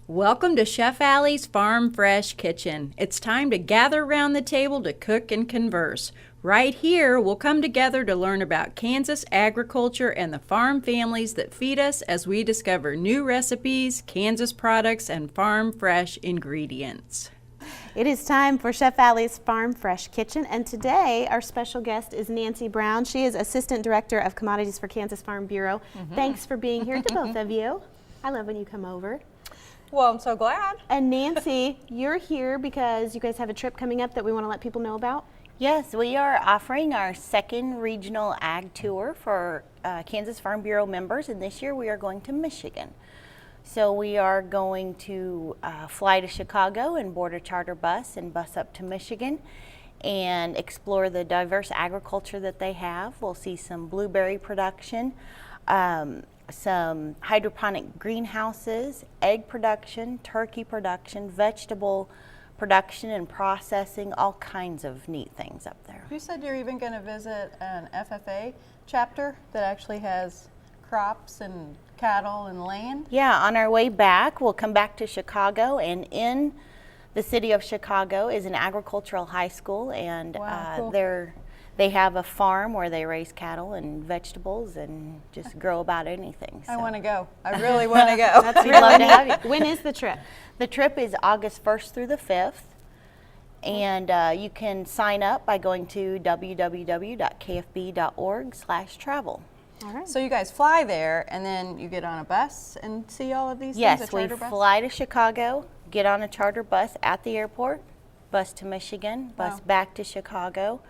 Welcome to Chef Alli's Farm Fresh Kitchen. It's time to gather around the table to cook and converse. Right here, we'll come together to learn about Kansas agriculture and the farm families that feed us as we discover new recipes, Kansas products, and farm fresh ingredients. It is time for Chef Alli's Farm Fresh Kitchen, and today our special guest is Nancy Brown. She is Assistant Director of Commodities for Kansas Farm Bureau. Thanks for being here to both of you. I love when you come over. Well, I'm so glad. And Nancy, you're here because you guys have a trip coming up that we want to let people know about. Yes, we are offering our second regional ag tour for Kansas Farm Bureau members, and this year we are going to Michigan. So we are going to fly to Chicago and board a charter bus and bus up to Michigan and explore the diverse agriculture that they have. We'll see some blueberry production, some hydroponic greenhouses, egg production, turkey production, vegetable production and processing, all kinds of neat things up there. You said you're even going to visit an FFA chapter that actually has crops and cattle and land? Yeah, on our way back, we'll come back to Chicago, and in the city of Chicago is an agricultural high school, and Wow, cool. They have a farm where they raise cattle and vegetables and just grow about anything. I So want to go. I really want to go. we'd love to have you. When is the trip? The trip is August 1st through the 5th, and you can sign up by going to www.kfb.org/travel. All right. So you guys fly there, and then you get on a bus and see all of these things? Yes, a we charter bus? fly to Chicago, get on a charter bus at the airport, bus to Michigan, bus Wow. back to Chicago.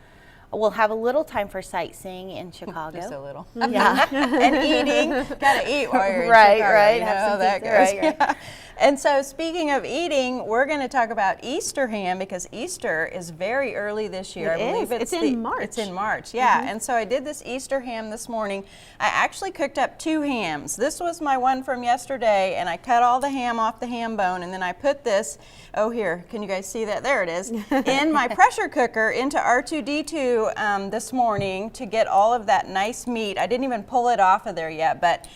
We'll have a little time for sightseeing in Chicago. Just a little. Yeah. And eating. Got to eat while you're in Right, Chicago. right. You know Have how some that pizza. goes. Right, right. Yeah. And so speaking of eating, we're going to talk about Easter ham because Easter is very early this year. It I believe is. It's in March. It's in March, yeah. And so I did this Easter ham this morning. I actually cooked up 2 hams. This was my one from yesterday, and I cut all the ham off the ham bone, and then I put this, oh here, can you guys see that? There it is, in my pressure cooker into R2D2 this morning to get all of that nice meat. I didn't even pull it off of there yet, but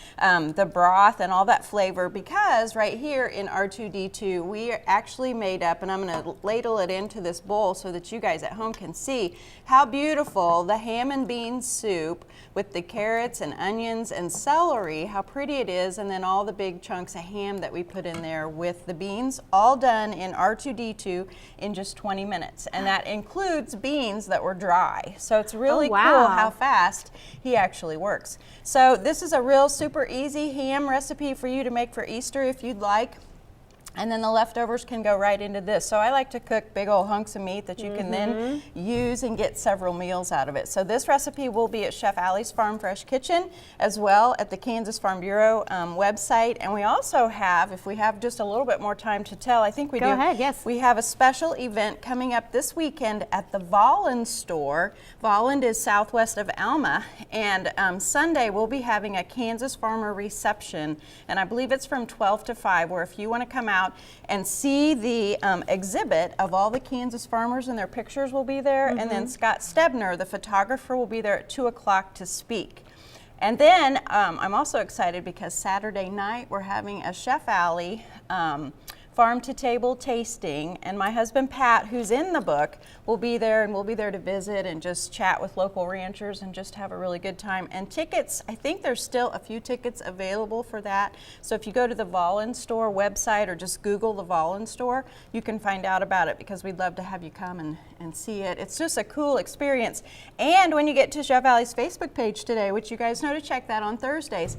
the broth and all that flavor, because right here in R2D2 we actually made up, and I'm going to ladle it into this bowl so that you guys at home can see how beautiful the ham and beans soup with the carrots and onions and celery, how pretty it is, and then all the big chunks of ham that we put in there with the beans, all done in R2D2 in just 20 minutes. And that includes beans that were dry. So it's really wow. cool how fast he actually works. So this is a real super easy ham recipe for you to make for Easter if you'd like. And then the leftovers can go right into this. So I like to cook big old hunks of meat that you can then use and get several meals out of it. So this recipe will be at Chef Alli's Farm Fresh Kitchen, as well at the Kansas Farm Bureau website. And we also have, if we have just a little bit more time to tell, I think we do. Go ahead, yes. We have a special event coming up this weekend at the Volland store. Volland is southwest of Alma, and Sunday we'll be having a Kansas Farmer reception, and I believe it's from 12 to 5, where if you want to come out and see the exhibit of all the Kansas farmers, and their pictures will be there, and then Scott Stebner, the photographer, will be there at 2 o'clock to speak. And then I'm also excited because Saturday night we're having a Chef Alli farm to table tasting, and my husband Pat, who's in the book, will be there, and we'll be there to visit and just chat with local ranchers and just have a really good time. And tickets, I think there's still a few tickets available for that. So if you go to the Volland store website or just Google the Volland store, you can find out about it, because we'd love to have you come and see it. It's just a cool experience. And when you get to Chef Alli's Facebook page today, which you guys know to check that on Thursdays,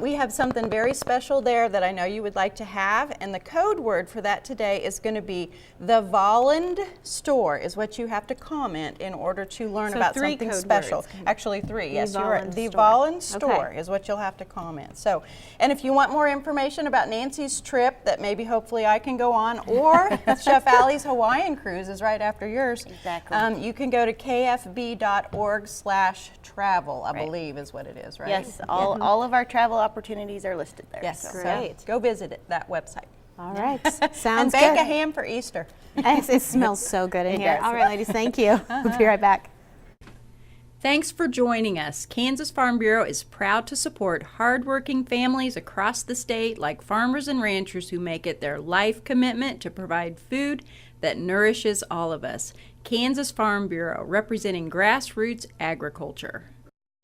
we have something very special there that I know you would like to have, and the code word for that today is going to be the Volland store is what you have to comment in order to learn So about 3 something code special. words. Actually 3, yes, you're right. Volland The store. Volland store Okay. is what you'll have to comment. So, and if you want more information about Nancy's trip that maybe hopefully I can go on, or Chef Alli's Hawaiian cruise is right after yours. Exactly. You can go to kfb.org/travel, I believe is what it is, right? Yes, all of our travel opportunities are listed there. Yes, so. so Great. go visit that website. All right. And Sounds bake good. a ham for Easter. It smells so good in It here. does. All right, ladies, thank you. We'll be right back. Thanks for joining us. Kansas Farm Bureau is proud to support hardworking families across the state like farmers and ranchers who make it their life commitment to provide food that nourishes all of us. Kansas Farm Bureau, representing grassroots agriculture.